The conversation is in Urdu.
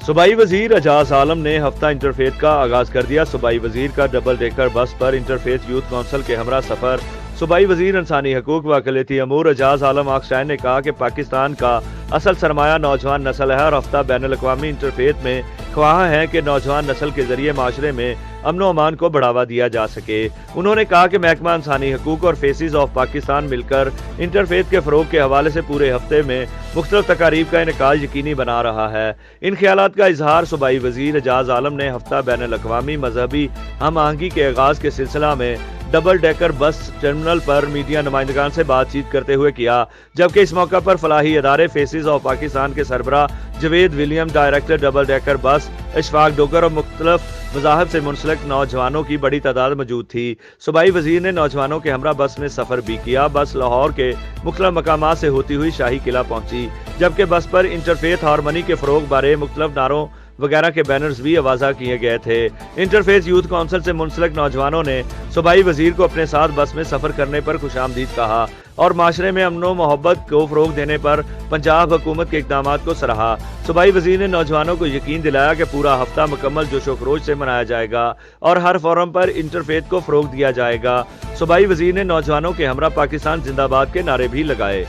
صوبائی وزیر اعجاز عالم نے ہفتہ انٹرفیتھ کا آغاز کر دیا۔ صوبائی وزیر کا ڈبل ڈیکر بس پر انٹرفیتھ یوتھ کونسل کے ہمراہ سفر۔ صوبائی وزیر انسانی حقوق و اقلیتی امور اعجاز عالم آکسٹائن نے کہا کہ پاکستان کا اصل سرمایہ نوجوان نسل ہے اور ہفتہ بین الاقوامی انٹرفیتھ میں خواہاں ہیں کہ نوجوان نسل کے ذریعے معاشرے میں امن و امان کو بڑھاوا دیا جا سکے۔ انہوں نے کہا کہ محکمہ انسانی حقوق اور فیسز آف پاکستان مل کر انٹرفیتھ کے فروغ کے حوالے سے پورے ہفتے میں مختلف تقاریب کا انعقاد یقینی بنا رہا ہے۔ ان خیالات کا اظہار صوبائی وزیر اعجاز عالم نے ہفتہ بین الاقوامی مذہبی ہم آہنگی کے آغاز کے سلسلہ میں ڈبل ڈیکر بس ٹرمینل پر میڈیا نمائندگان سے بات چیت کرتے ہوئے کیا، جبکہ اس موقع پر فلاحی ادارے فیسز آف پاکستان کے سربراہ Javed William, director double decker بس اشفاق ڈوگر اور مختلف مذاہب سے منسلک نوجوانوں کی بڑی تعداد موجود تھی۔ صوبائی وزیر نے نوجوانوں کے ہمراہ بس میں سفر بھی کیا۔ بس لاہور کے مختلف مقامات سے ہوتی ہوئی شاہی قلعہ پہنچی، جبکہ بس پر انٹرفیتھ ہارمنی کے فروغ بارے مختلف نعروں وغیرہ کے بینرز بھی آوازہ کیے گئے تھے۔ انٹرفیتھ یوتھ کونسل سے منسلک نوجوانوں نے صوبائی وزیر کو اپنے ساتھ بس میں سفر کرنے پر خوش آمدید کہا اور معاشرے میں امن و محبت کو فروغ دینے پر پنجاب حکومت کے اقدامات کو سراہا۔ صوبائی وزیر نے نوجوانوں کو یقین دلایا کہ پورا ہفتہ مکمل جوش و خروش سے منایا جائے گا اور ہر فورم پر انٹرفیتھ کو فروغ دیا جائے گا۔ صوبائی وزیر نے نوجوانوں کے ہمراہ پاکستان زندہ باد کے نعرے بھی لگائے۔